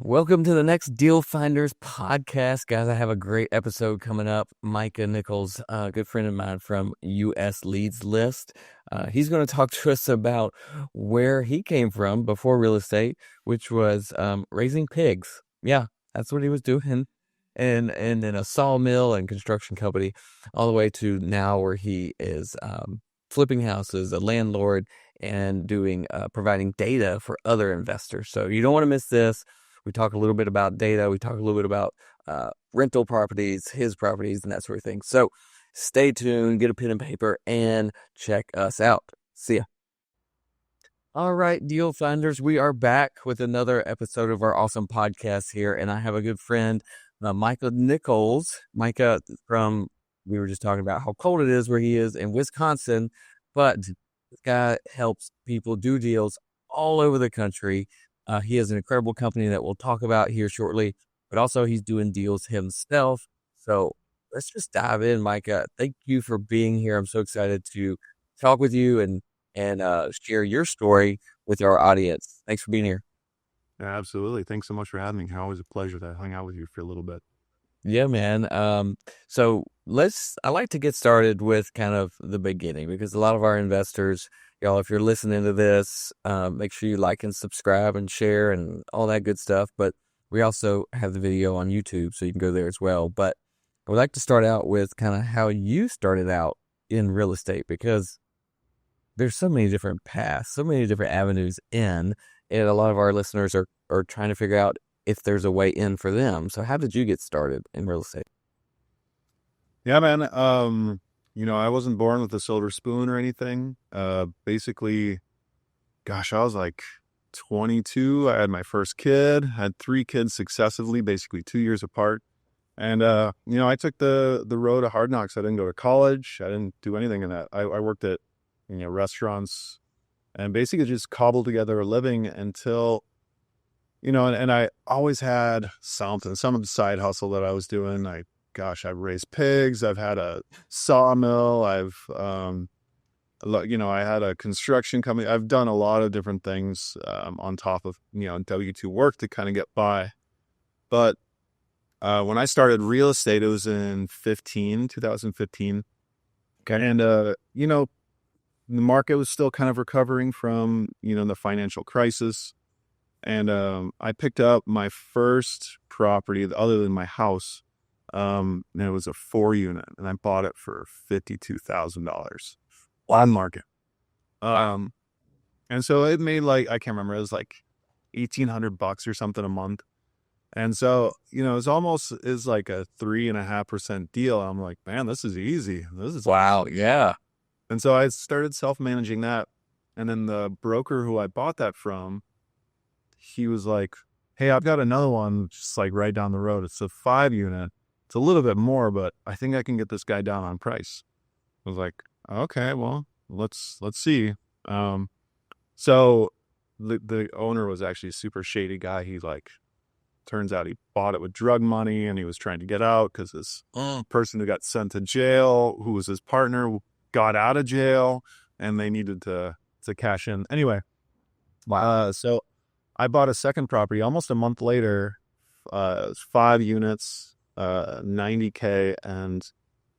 Welcome to the next Deal Finders podcast, guys. I have a great episode coming up. Micah Nicholes, a good friend of mine from USLeadList. He's going to talk to us about where he came from before real estate, which was raising pigs. Yeah, that's what he was doing. And in a sawmill and construction company, all the way to now where he is flipping houses, a landlord, and doing providing data for other investors. So you don't want to miss this. We talk a little bit about data. We talk a little bit about rental properties, his properties, and that sort of thing. So stay tuned, get a pen and paper, and check us out. See ya. All right, Deal Finders, we are back with another episode of our awesome podcast here, and I have a good friend, Micah Nicholes. Micah we were just talking about how cold it is where he is in Wisconsin, but this guy helps people do deals all over the country. He has an incredible company that we'll talk about here shortly, but also he's doing deals himself. So let's just dive in, Micah. Thank you for being here. I'm so excited to talk with you and share your story with our audience. Thanks for being here. Yeah, absolutely. Thanks so much for having me. Always a pleasure to hang out with you for a little bit. Yeah, man. So I like to get started with kind of the beginning because a lot of our investors, y'all, if you're listening to this, make sure you like and subscribe and share and all that good stuff. But we also have the video on YouTube, so you can go there as well. But I would like to start out with kind of how you started out in real estate because there's so many different paths, so many different avenues in, and a lot of our listeners are trying to figure out if there's a way in for them. So how did you get started in real estate? Yeah, man. I wasn't born with a silver spoon or anything. Basically, gosh, I was like 22. I had my first kid, had 3 kids successively, basically 2 years apart. And, I took the road of hard knocks. I didn't go to college. I didn't do anything in that. I worked at, restaurants and basically just cobbled together a living until, and I always had some side hustle that I was doing. I've raised pigs. I've had a sawmill. I had a construction company. I've done a lot of different things on top of, W-2 work to kind of get by. But when I started real estate, it was in 2015. Okay. And, the market was still kind of recovering from, the financial crisis. And I picked up my first property other than my house. And it was a 4-unit, and I bought it for $52,000 on market. And so it made I can't remember, it was like $1,800 or something a month. And so, it's almost is like a 3.5% deal. I'm like, man, this is easy. This is Wow. Yeah. And so I started self-managing that. And then the broker who I bought that from, he was like, hey, I've got another one just like right down the road. It's a 5-unit. It's a little bit more, but I think I can get this guy down on price. I was like, okay, well, let's see. So the owner was actually a super shady guy. He turns out he bought it with drug money and he was trying to get out because this person who got sent to jail, who was his partner, got out of jail and they needed to cash in. Anyway, so I bought a second property almost a month later. It was 5 units, $90K, and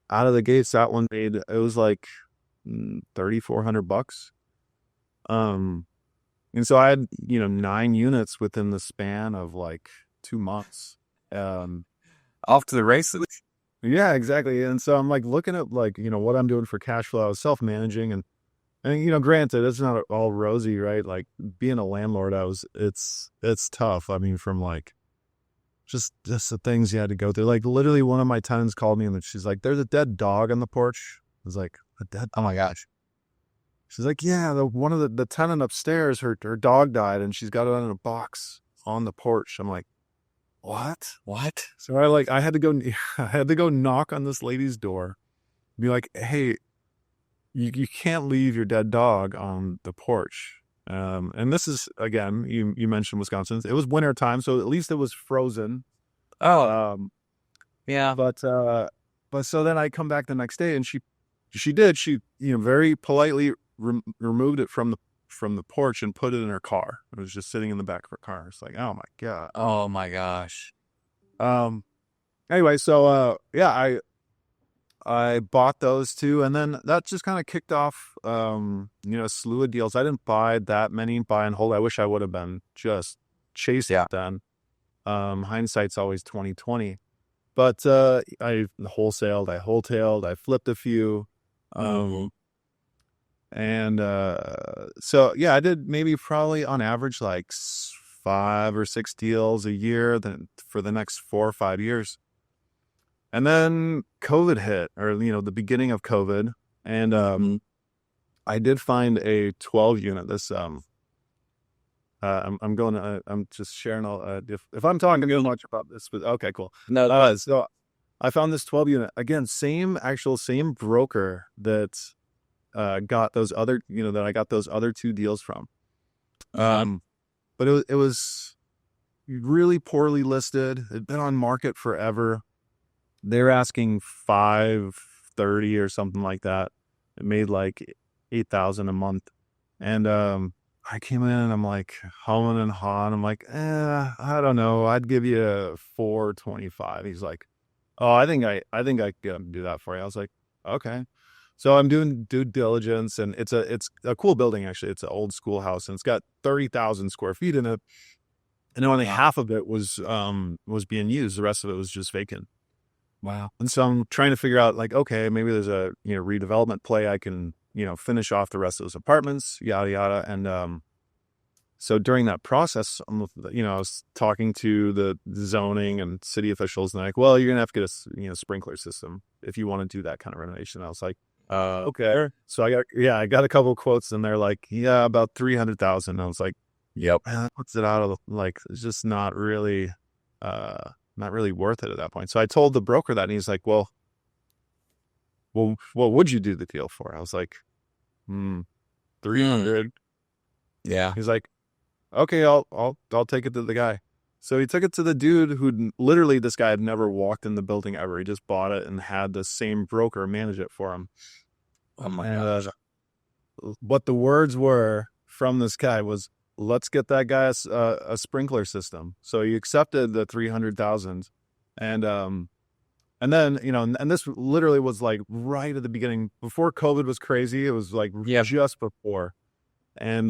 out of the gates, that one it was like $3,400. And so I had 9 units within the span of 2 months. Off to the races. Yeah, exactly. And so I'm looking at what I'm doing for cash flow. I was self-managing and granted, it's not all rosy, right? Being a landlord, it's tough. I mean, from just the things you had to go through. Literally one of my tenants called me and she's like, there's a dead dog on the porch. I was like, a dead? Oh my gosh. She's like, yeah, one of the tenant upstairs, her dog died and she's got it in a box on the porch. I'm like, what? So I had to go knock on this lady's door, be like, hey, you can't leave your dead dog on the porch. And this is, again, you mentioned Wisconsin. It was winter time, so at least it was frozen. Oh, yeah. But so then I come back the next day and she very politely removed it from from the porch and put it in her car. It was just sitting in the back of her car. It's like, oh my God. Oh my gosh. Um, anyway, so yeah, I bought those two, and then that just kind of kicked off a slew of deals. I didn't buy that many buy and hold. I wish I would have been just chasing it then. Hindsight's always 2020. But I wholesale, I flipped a few. And so yeah, I did maybe probably on average like 5 or 6 deals a year then for the next 4 or 5 years. And then COVID hit, or the beginning of COVID, and I did find a 12 unit. This I'm just sharing all if I'm talking too much about this, but okay, cool. No, So I found this 12 unit again, same broker that got those other, that I got those other 2 deals from. But it was really poorly listed. It'd been on market forever. They're asking $530 or something like that. It made like $8,000 a month. And I came in and I'm like humming and hawing. I'm like, I don't know. I'd give you a $425. He's like, oh, I think I can do that for you. I was like, okay. So I'm doing due diligence, and it's a cool building, actually. It's an old schoolhouse, and it's got 30,000 square feet in it. And only half of it was being used. The rest of it was just vacant. wow. And so I'm trying to figure out, like, okay, maybe there's a redevelopment play. I can finish off the rest of those apartments, yada yada. And so during that process, I was talking to the zoning and city officials, and they're like, well, you're gonna have to get a sprinkler system if you want to do that kind of renovation. I was like, okay. So I got a couple of quotes, and they're like, yeah, about 300,000. I was like, Yep. man, that puts it out of it's just not really worth it at that point. So I told the broker that, and he's like, well, what would you do the deal for? I was like, 300. Yeah. He's like, okay, I'll take it to the guy. So he took it to the dude who literally, this guy had never walked in the building ever. He just bought it and had the same broker manage it for him. Oh my gosh. What the words were from this guy was, let's get that guy a sprinkler system. So he accepted the 300,000, and then and this literally was like right at the beginning, before COVID was crazy. It was like just before, and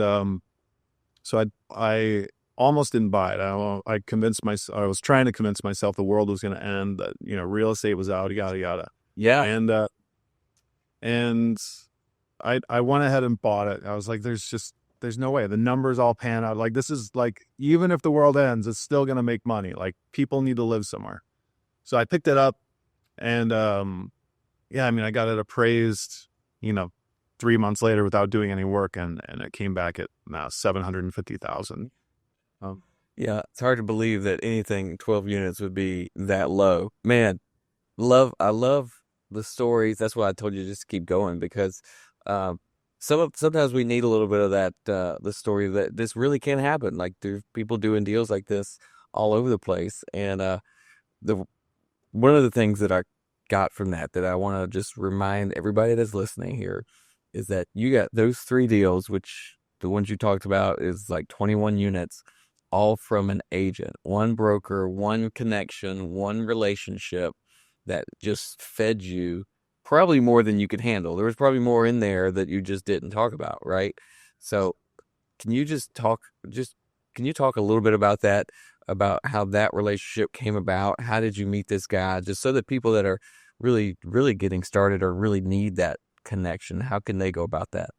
so I almost didn't buy it. I was trying to convince myself the world was going to end, that real estate was out, yada yada. Yeah. And I went ahead and bought it. I was like, there's no way. The numbers all pan out. Like, this is like, even if the world ends, it's still going to make money. Like, people need to live somewhere. So I picked it up, and I got it appraised, 3 months later without doing any work, and it came back at now 750,000. Yeah, it's hard to believe that anything 12 units would be that low. Man, I love the stories. That's why I told you just keep going, because sometimes we need a little bit of that, the story that this really can happen. Like, there's people doing deals like this all over the place. And one of the things that I got from that I want to just remind everybody that's listening here is that you got those 3 deals, which the ones you talked about is like 21 units, all from an agent, one broker, one connection, one relationship that just fed you probably more than you could handle. There was probably more in there that you just didn't talk about, right? So can you talk a little bit about that, about how that relationship came about? How did you meet this guy? Just so that people that are really, really getting started or really need that connection, how can they go about that?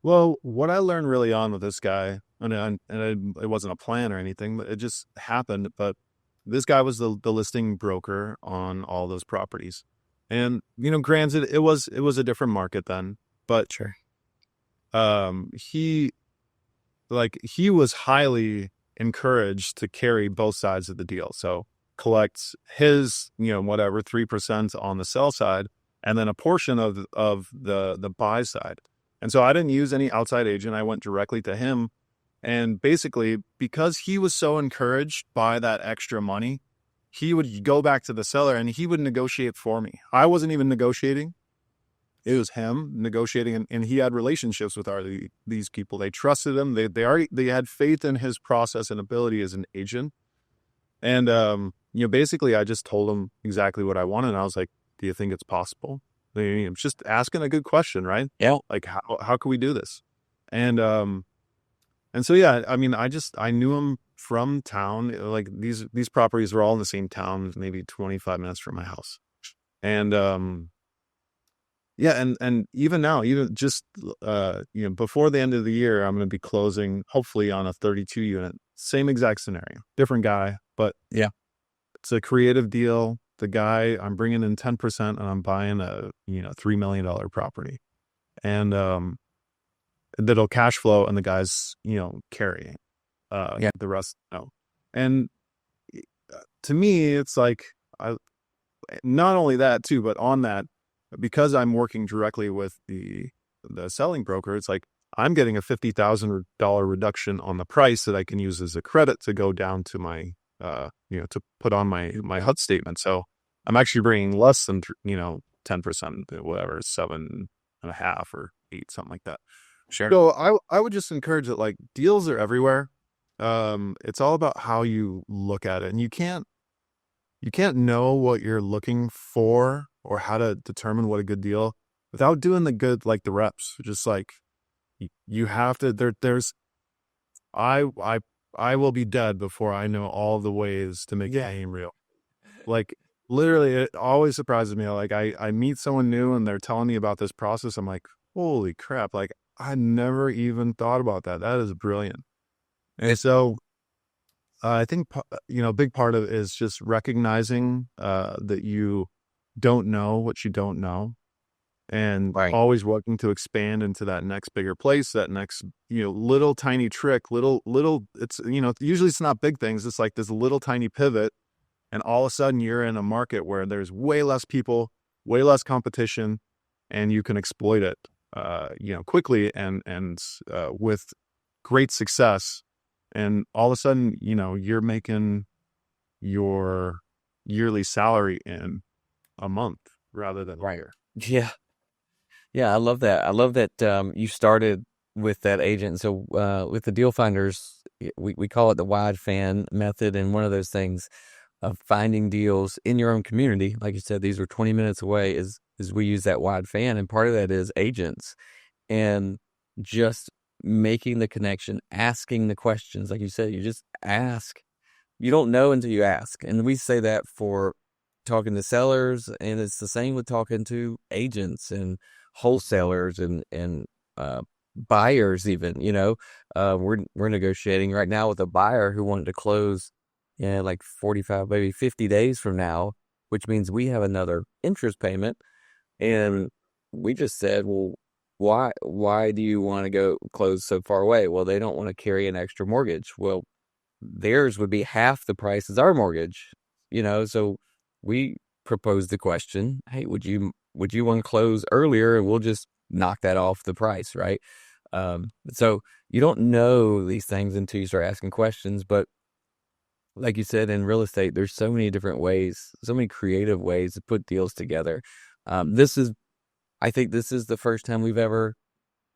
Well, what I learned really on with this guy, it wasn't a plan or anything, but it just happened. But this guy was the listing broker on all those properties. And, granted, it was a different market then, but Sure. He was highly encouraged to carry both sides of the deal. So collect his, 3% on the sell side, and then a portion of the buy side. And so I didn't use any outside agent. I went directly to him. And basically, because he was so encouraged by that extra money, he would go back to the seller and he would negotiate for me. I wasn't even negotiating. It was him negotiating, and he had relationships with these people. They trusted him. They had faith in his process and ability as an agent. And basically, I just told him exactly what I wanted. And I was like, "Do you think it's possible?" I'm just asking a good question, right? Yeah. Like, how can we do this? And so yeah, I mean, I knew him from town. Like these properties were all in the same town, maybe 25 minutes from my house. And yeah, and even now, even just before the end of the year, I'm going to be closing hopefully on a 32 unit. Same exact scenario, different guy, but Yeah. it's a creative deal. The guy, I'm bringing in 10% and I'm buying a $3 million property, and that'll cash flow, and the guy's carrying Yeah. the rest. No, and to me, it's like I not only that too, but on that, because I'm working directly with the selling broker, it's like I'm getting a $50,000 reduction on the price that I can use as a credit to go down to my to put on my HUD statement. So I'm actually bringing less than 10%, whatever, 7.5 or 8, something like that. Sure. So I would just encourage that, like, deals are everywhere. It's all about how you look at it, and you can't know what you're looking for or how to determine what a good deal without doing the good, like the reps. Just like you have to. There's I will be dead before I know all the ways to make a game real. Like, literally, it always surprises me. Like I meet someone new and they're telling me about this process. I'm like, holy crap! Like, I never even thought about that. That is brilliant. And so I think, a big part of it is just recognizing that you don't know what you don't know, and Right. always working to expand into that next bigger place, that next, little tiny trick, little, it's, usually it's not big things. It's like this little tiny pivot. And all of a sudden you're in a market where there's way less people, way less competition, and you can exploit it, quickly and with great success. And all of a sudden, you're making your yearly salary in a month rather than a year. Yeah. Yeah, I love that. I love that you started with that agent. So with the deal finders, we call it the wide fan method. And one of those things of finding deals in your own community, like you said, these were 20 minutes away, is we use that wide fan. And part of that is agents and just making the connection, asking the questions. Like you said, you just ask. You don't know until you ask. And we say that for talking to sellers, and it's the same with talking to agents and wholesalers and buyers even. We're negotiating right now with a buyer who wanted to close like 45, maybe 50 days from now, which means we have another interest payment. And we just said, well, why do you want to go close so far away? Well, they don't want to carry an extra mortgage. Well, theirs would be half the price as our mortgage, so we proposed the question, hey, would you want to close earlier, and we'll just knock that off the price, right? So you don't know these things until you start asking questions. But like you said, in real estate, there's so many different ways, so many creative ways to put deals together. I think this is the first time we've ever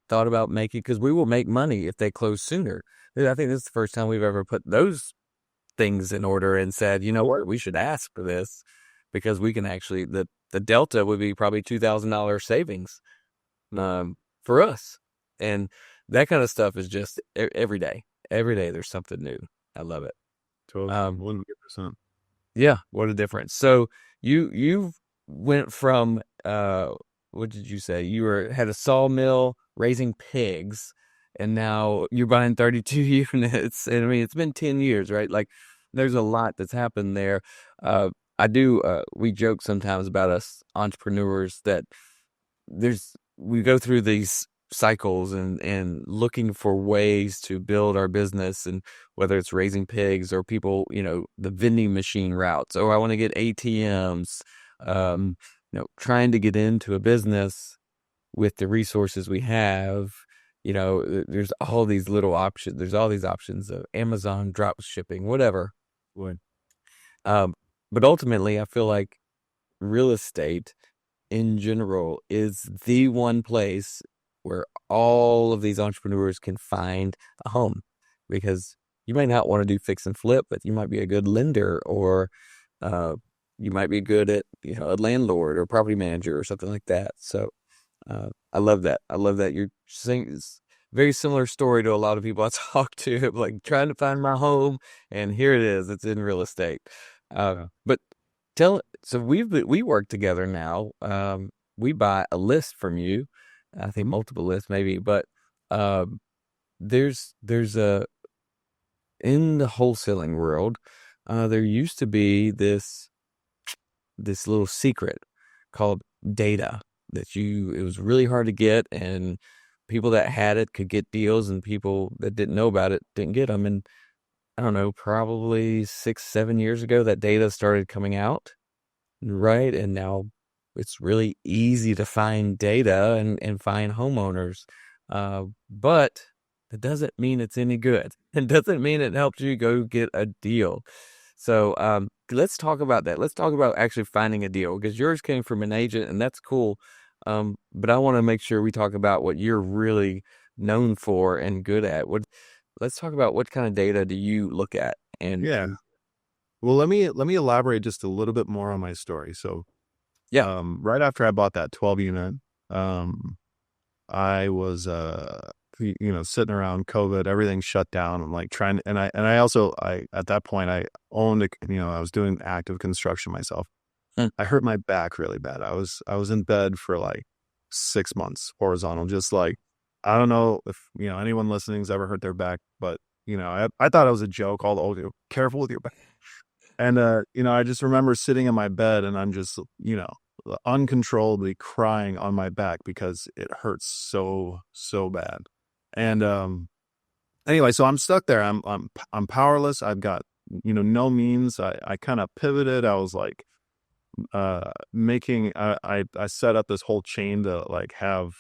thought about making, because we will make money if they close sooner. I think this is the first time we've ever put those things in order and said, you know what, we should ask for this, because we can actually, the delta would be probably $2,000 savings for us. And that kind of stuff is just every day. Every day there's something new. I love it. Totally. 100%. Yeah, what a difference. So you went from what did you say? You had a sawmill raising pigs, and now you're buying 32 units. And I mean, it's been 10 years, right? Like, there's a lot that's happened there. We joke sometimes about us entrepreneurs that we go through these cycles and looking for ways to build our business, and whether it's raising pigs or people, the vending machine routes, or I want to get ATMs, trying to get into a business with the resources we have. There's all these little options. There's all these options of Amazon, drop shipping, whatever. Would. But ultimately, I feel like real estate in general is the one place where all of these entrepreneurs can find a home, because you may not want to do fix and flip, but you might be a good lender, or uh, you might be good at, a landlord or property manager or something like that. So I love that. I love that you're saying it's very similar story to a lot of people I talk to, like trying to find my home, and here it is. It's in real estate. Yeah. But so we work together now. We buy a list from you. I think Mhm. multiple lists maybe, but um, there's a in the wholesaling world, there used to be this little secret called data it was really hard to get, and people that had it could get deals, and people that didn't know about it didn't get them. And I don't know, probably 6, 7 years ago, that data started coming out, right? And now it's really easy to find data and find homeowners. But that doesn't mean it's any good. It doesn't mean it helps you go get a deal. So let's talk about that. Let's talk about actually finding a deal, because yours came from an agent, and that's cool. But I want to make sure we talk about what you're really known for and good at. Let's talk about what kind of data do you look at? And Yeah. Well, let me elaborate just a little bit more on my story. So, yeah, right after I bought that 12 unit, um, I was, sitting around COVID, everything shut down. I'm like trying, and I also, at that point, I owned, I was doing active construction myself. mm, I hurt my back really bad. I was in bed for like 6 months, horizontal, just like, I don't know if, anyone listening's ever hurt their back, but, I thought it was a joke, all the old, careful with your back. And, I just remember sitting in my bed and I'm just, uncontrollably crying on my back because it hurts so, so bad. And, anyway, so I'm stuck there. I'm powerless. I've got, no means. I kind of pivoted. I was like, making, I set up this whole chain to like have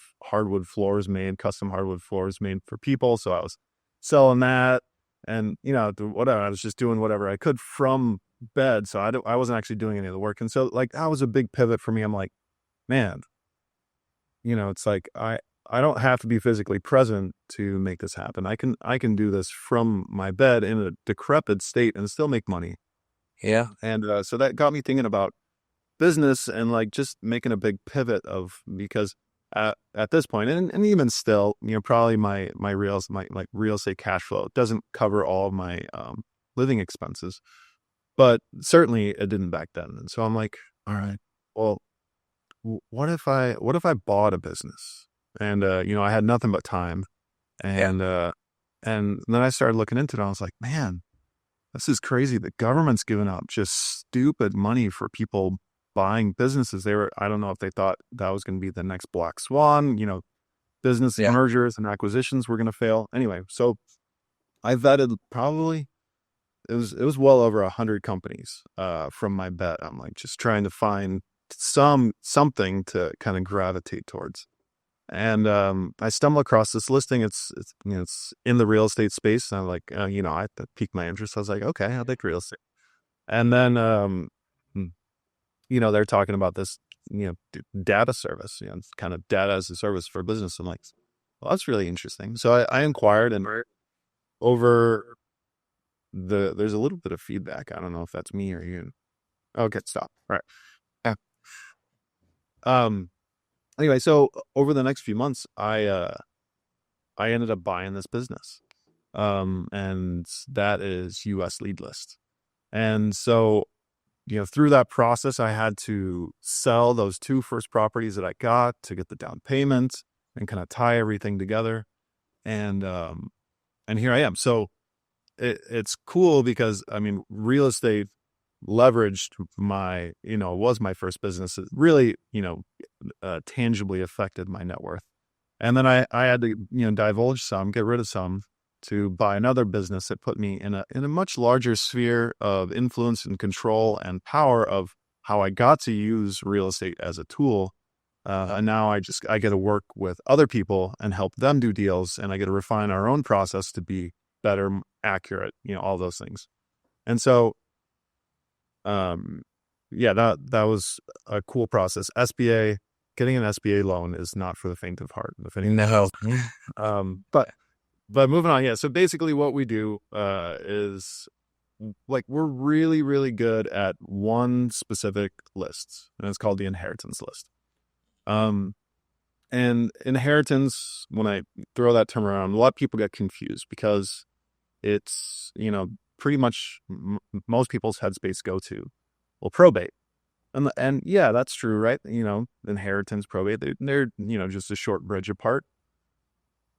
custom hardwood floors made for people. So I was selling that, and, whatever. I was just doing whatever I could from bed. So I wasn't actually doing any of the work. And so like, that was a big pivot for me. I'm like, man, it's like, I don't have to be physically present to make this happen. I can do this from my bed in a decrepit state and still make money. yeah, And, so that got me thinking about business and like just making a big pivot because at this point, and even still, probably my like real estate cash flow doesn't cover all of my living expenses, but certainly it didn't back then. And so I'm like, all right, well, what if I bought a business? And, I had nothing but time. yeah, And then I started looking into it. I was like, man, this is crazy. The government's giving out just stupid money for people buying businesses. I don't know if they thought that was going to be the next black swan, business yeah. mergers and acquisitions were going to fail. Anyway, so I vetted probably, it was well over 100 companies, from my bet. I'm like, just trying to find something to kind of gravitate towards. And, I stumble across this listing. It's in the real estate space. And I'm like, that piqued my interest. I was like, okay, I like real estate. And then, mm, they're talking about this, data service, it's kind of data as a service for business. I'm like, well, that's really interesting. So I inquired, and over there's a little bit of feedback. I don't know if that's me or you. Okay, stop. All right. Yeah. Um, anyway, so over the next few months, I ended up buying this business. And that is USLeadList. And so, through that process, I had to sell those two first properties that I got to get the down payment and kind of tie everything together. And here I am. So it's cool because, I mean, real estate leveraged was my first business. It really, tangibly affected my net worth. And then I had to, divulge some, get rid of some to buy another business that put me in a much larger sphere of influence and control and power of how I got to use real estate as a tool. And now I get to work with other people and help them do deals, and I get to refine our own process to be better, accurate, all those things. And so, um, yeah, that was a cool process. SBA, getting an SBA loan is not for the faint of heart. If anything. No. But moving on, yeah. So basically, what we do is like we're really really good at one specific list, and it's called the inheritance list. Um, and inheritance, when I throw that term around, a lot of people get confused because it's pretty much most people's headspace go to, well, probate. And yeah, that's true, right? Inheritance, probate, they're just a short bridge apart.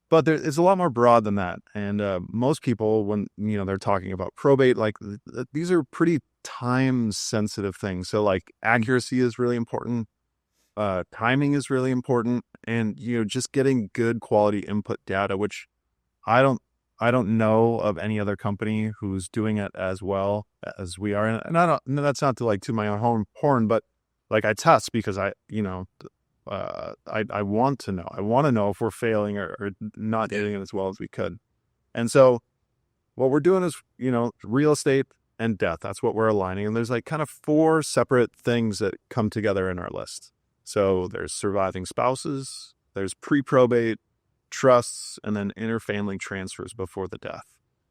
But it's a lot more broad than that. And most people, when they're talking about probate, like these are pretty time sensitive things. So like accuracy is really important, timing is really important, and just getting good quality input data, which I don't I don't know of any other company who's doing it as well as we are. And I don't, no, that's not to like to my own horn, but like I test because I want to know. I want to know if we're failing or not doing it as well as we could. And so what we're doing is, real estate and death. That's what we're aligning. And there's like kind of 4 separate things that come together in our list. So there's surviving spouses, there's pre-probate, trusts, and then interfamily transfers before the death.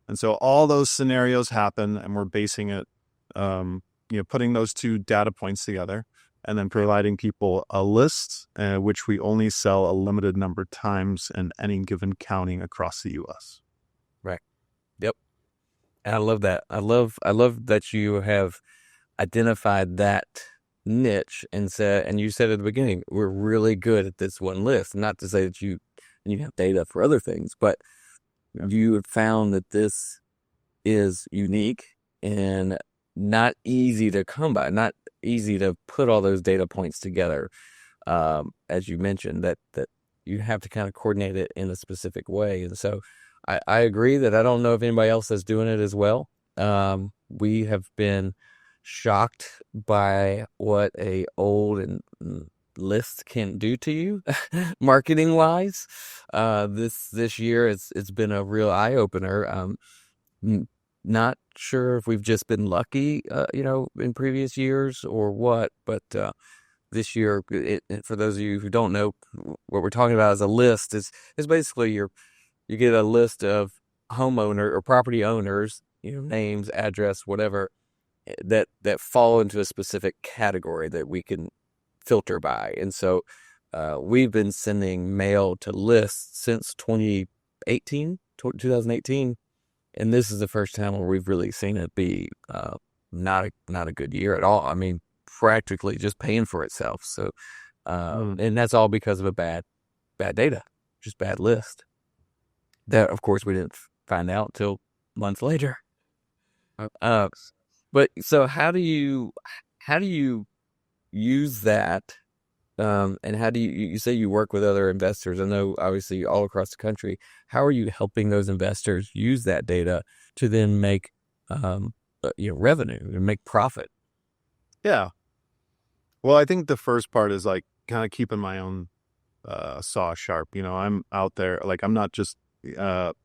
And so all those scenarios happen, and we're basing it, putting those 2 data points together, and then providing people a list, which we only sell a limited number of times in any given county across the U.S. Right. Yep. And I love that. I love that you have identified that niche and you said at the beginning, we're really good at this one list. Not to say that you have data for other things, but you have found that this is unique and not easy to come by, not easy to put all those data points together. As you mentioned, that you have to kind of coordinate it in a specific way. And so I agree that I don't know if anybody else is doing it as well. We have been shocked by what a old and list can do to you marketing wise. This year it's been a real eye opener. Not sure if we've just been lucky, in previous years or what, but this year, for those of you who don't know, what we're talking about as a list is basically you get a list of homeowner or property owners, names, address, whatever, that fall into a specific category that we can filter by. And so we've been sending mail to lists since 2018, and this is the first time where we've really seen it be not a good year at all. I mean, practically just paying for itself. So and that's all because of a bad data, just bad list. That, of course, we didn't find out till months later. But so how do you use that? And how do you say you work with other investors? I know obviously all across the country. How are you helping those investors use that data to then make revenue and make profit? Yeah. Well, I think the first part is like kind of keeping my own saw sharp. I'm out there, like I'm not just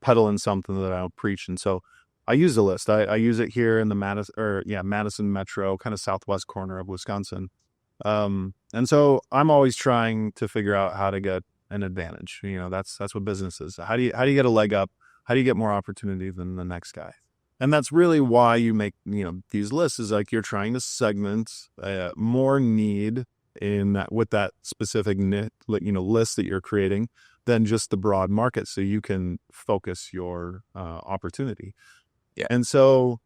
peddling something that I don't preach. And so I use a list. I use it here in the Madison Metro, kind of southwest corner of Wisconsin. And so I'm always trying to figure out how to get an advantage. That's what business is. How do you get a leg up? How do you get more opportunity than the next guy? And that's really why you make, these lists, is like you're trying to segment more need in that, with that specific list that you're creating, than just the broad market, so you can focus your opportunity. Yeah. And so,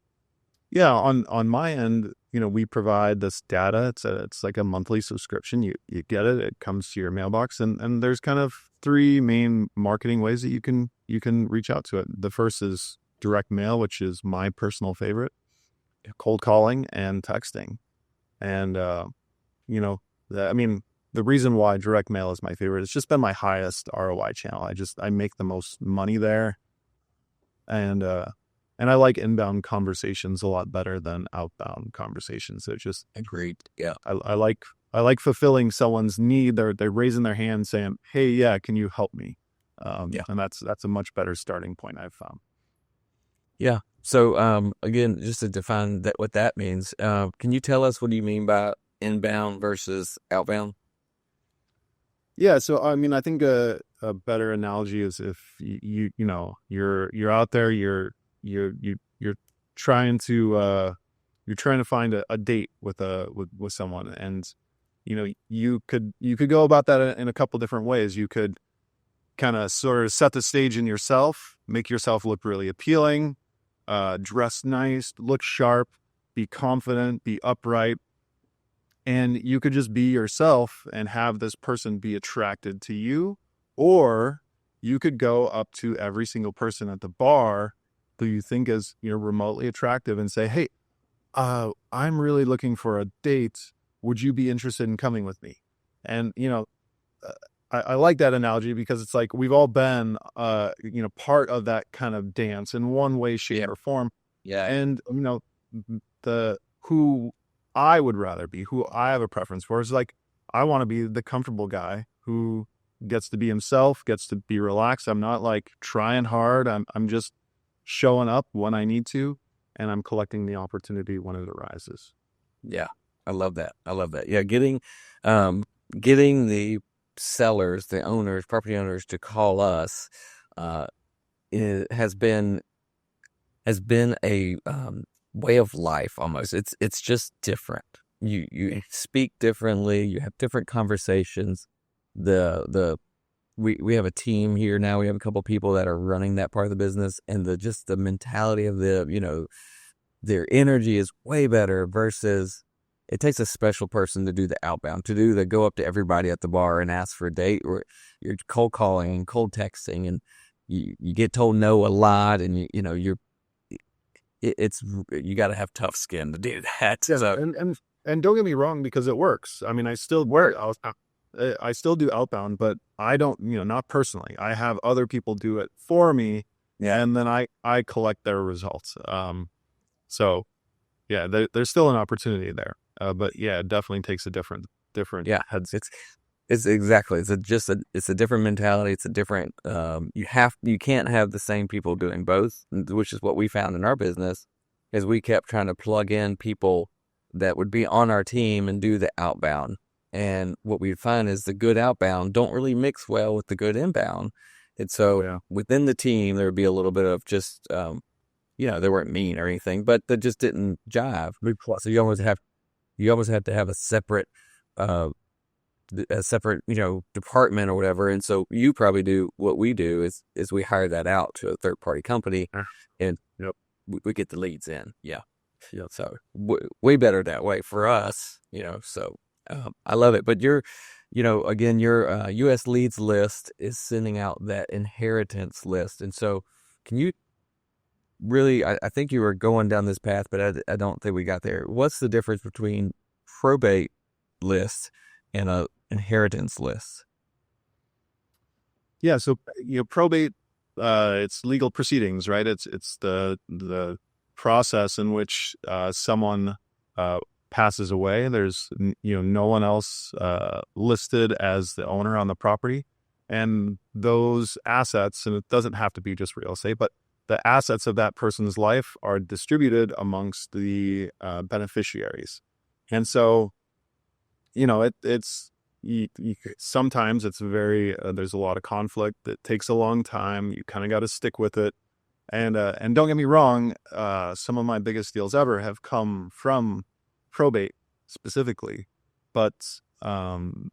yeah, on my end, we provide this data. It's like a monthly subscription. You get it. It comes to your mailbox, and there's kind of 3 main marketing ways that you can reach out to it. The first is direct mail, which is my personal favorite, cold calling and texting. And the reason why direct mail is my favorite, it's just been my highest ROI channel. I make the most money there, and I like inbound conversations a lot better than outbound conversations. So just Agreed. Yeah. I like fulfilling someone's need. They're raising their hand saying, "Hey, yeah, can you help me?" And that's a much better starting point, I've found. Yeah. So, again, just to define that what that means, can you tell us what do you mean by inbound versus outbound? Yeah, so I mean, I think a better analogy is if you're out there, you're trying to you're trying to find a date with with someone, and you could go about that in a couple different ways. You could kind of sort of set the stage in yourself, make yourself look really appealing, dress nice, look sharp, be confident, be upright, and you could just be yourself and have this person be attracted to you. Or you could go up to every single person at the bar who you think is remotely attractive and say, hey, I'm really looking for a date, would you be interested in coming with me? And uh, I like that analogy because it's like we've all been part of that kind of dance in one way, shape, Yeah. or form. Yeah. And the who I would rather be, who I have a preference for, is like I want to be the comfortable guy who gets to be himself, gets to be relaxed. I'm not like trying hard. I'm just showing up when I need to, and I'm collecting the opportunity when it arises. Yeah. I love that. I love that. Yeah. Um, getting the sellers, the owners, property owners to call us, uh, has been a way of life almost. It's just different. You speak differently. You have different conversations. The we have a team here now. We have a couple people that are running that part of the business, and the mentality of their energy is way better versus. It takes a special person to do the outbound, to do the go up to everybody at the bar and ask for a date, or you're cold calling and cold texting, and you get told no a lot, and it's you got to have tough skin to do that. Yeah, So and don't get me wrong, because it works. I mean, I still do outbound, but I don't, not personally. I have other people do it for me, yeah, and then I collect their results. So yeah, there's still an opportunity there. But yeah, it definitely takes a different yeah, heads. it's exactly it's a different mentality. It's a different you can't have the same people doing both, which is what we found in our business, is we kept trying to plug in people that would be on our team and do the outbound. And what we find is the good outbound don't really mix well with the good inbound. And Oh so yeah. within the team, there would be a little bit of just, they weren't mean or anything, but they just didn't jive. So you almost have to have uh, a separate, department or whatever. And so you probably do what we do is we hire that out to a third party company, and Yep. we get the leads in. Yeah. Yeah. So way better that way for us, so I love it. But again, your US leads list is sending out that inheritance list. And so can you really, I think you were going down this path, but I don't think we got there. What's the difference between probate lists and a inheritance list? Yeah. So probate, it's legal proceedings, right? It's the process in which someone passes away. There's no one else listed as the owner on the property, and those assets, and it doesn't have to be just real estate, but the assets of that person's life are distributed amongst the beneficiaries. And so it's sometimes it's very there's a lot of conflict. It takes a long time. You kind of got to stick with it. And don't get me wrong, some of my biggest deals ever have come from probate specifically, but um,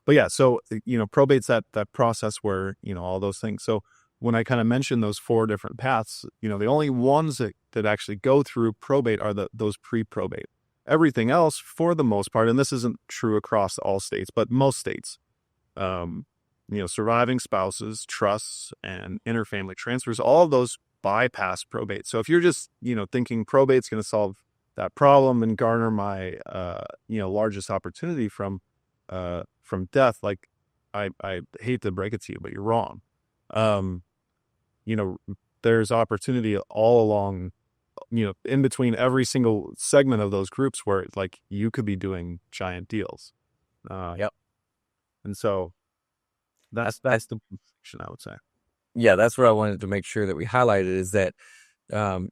but yeah. So probate's that process where all those things. So when I kind of mentioned those four different paths, the only ones that actually go through probate are those pre-probate. Everything else, for the most part, and this isn't true across all states, but most states, surviving spouses, trusts, and interfamily transfers, all of those bypass probate. So if you're just, thinking probate's going to solve that problem and garner my, largest opportunity from death, like I hate to break it to you, but you're wrong. Um, you know, there's opportunity all along, in between every single segment of those groups where like you could be doing giant deals. Yep. And so that's That's the position I would say. yeah, that's what I wanted to make sure that we highlighted is that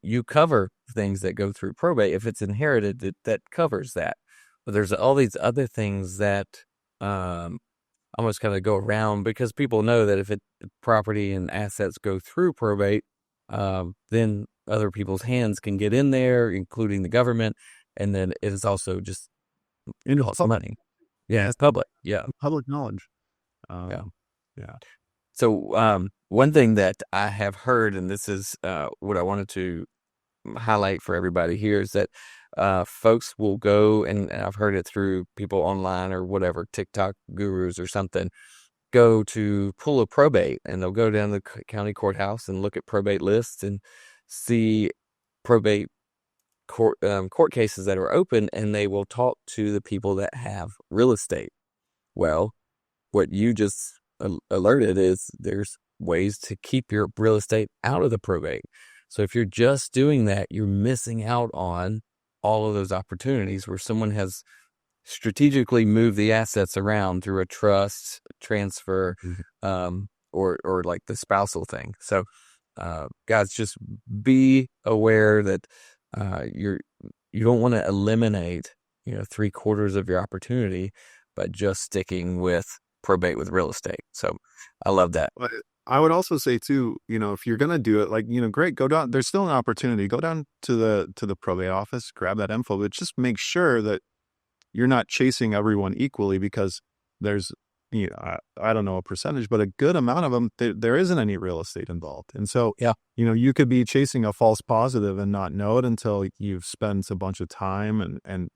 you cover things that go through probate. If it's inherited, that covers that. But there's all these other things that almost kind of go around, because people know that if property and assets go through probate, then other people's hands can get in there, including the government, and then it is also just costs money. Yeah, it's public. Yeah, public knowledge. Yeah. Yeah. So one thing that I have heard, and this is what I wanted to highlight for everybody here, is that folks will go, and I've heard it through people online or whatever, TikTok gurus or something, go to pull a probate, and they'll go down to the county courthouse and look at probate lists and see probate court cases that are open, and they will talk to the people that have real estate. Well, what you just alerted is there's ways to keep your real estate out of the probate. So if you're just doing that, you're missing out on all of those opportunities where someone has strategically moved the assets around through a trust, transfer, or like the spousal thing. So guys, just be aware that you don't want to eliminate 3/4 of your opportunity by just sticking with probate with real estate. So I love that. I would also say too, if you're going to do it, like, great, go down. There's still an opportunity. Go down to the probate office, grab that info, but just make sure that you're not chasing everyone equally, because there's, I don't know a percentage, but a good amount of them, there isn't any real estate involved. And so, yeah, you could be chasing a false positive and not know it until you've spent a bunch of time and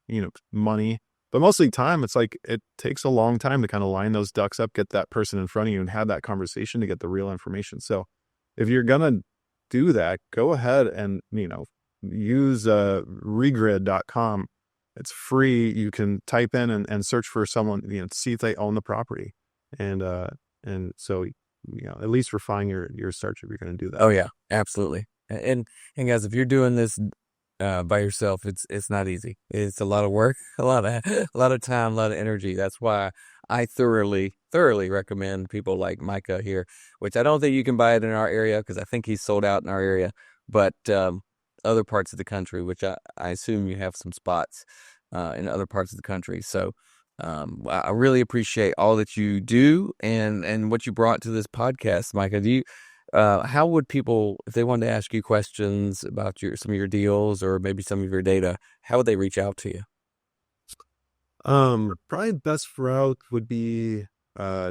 money. But mostly time. It's like it takes a long time to kind of line those ducks up, get that person in front of you and have that conversation to get the real information. So if you're going to do that, go ahead and, use regrid.com. It's free. You can type in and search for someone, see if they own the property. And so, at least refine your search if you're going to do that. Oh yeah, absolutely. And guys, if you're doing this by yourself, it's not easy. It's a lot of work, a lot of time, a lot of energy. That's why I thoroughly recommend people like Micah here, which I don't think you can buy it in our area because I think he's sold out in our area, but other parts of the country, which I assume you have some spots in other parts of the country. So I really appreciate all that you do and what you brought to this podcast, Micah. How would people, if they wanted to ask you questions about some of your deals or maybe some of your data, how would they reach out to you? Probably the best route would be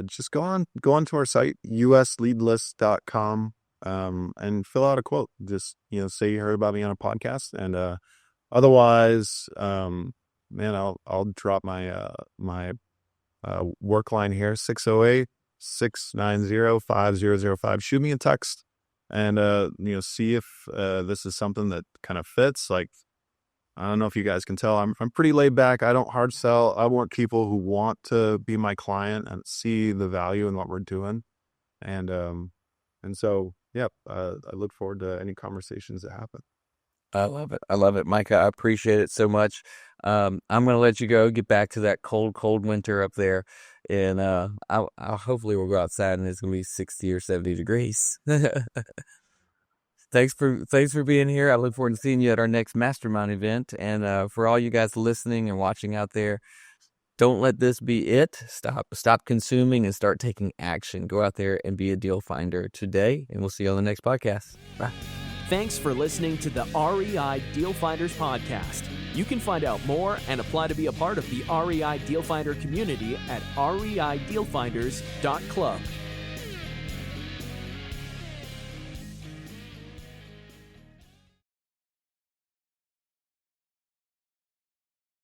just go on to our site, USLeadList.com, and fill out a quote. Just say you heard about me on a podcast, and otherwise, man, I'll drop my my work line here, 608-690-5005. Shoot me a text and see if this is something that kind of fits. Like, I don't know if you guys can tell, I'm pretty laid back. I don't hard sell. I want people who want to be my client and see the value in what we're doing. And so I look forward to any conversations that happen. I love it, Micah. I appreciate it so much. I'm gonna let you go, get back to that cold winter up there, and I'll hopefully we'll go outside and it's gonna be 60 or 70 degrees. Thanks for being here. I look forward to seeing you at our next mastermind event. And for all you guys listening and watching out there, don't let this be it. Stop consuming and start taking action. Go out there and be a deal finder today, and we'll see you on the next podcast. Bye. Thanks for listening to the REI Deal Finders podcast. You can find out more and apply to be a part of the REI Deal Finder community at reidealfinders.club.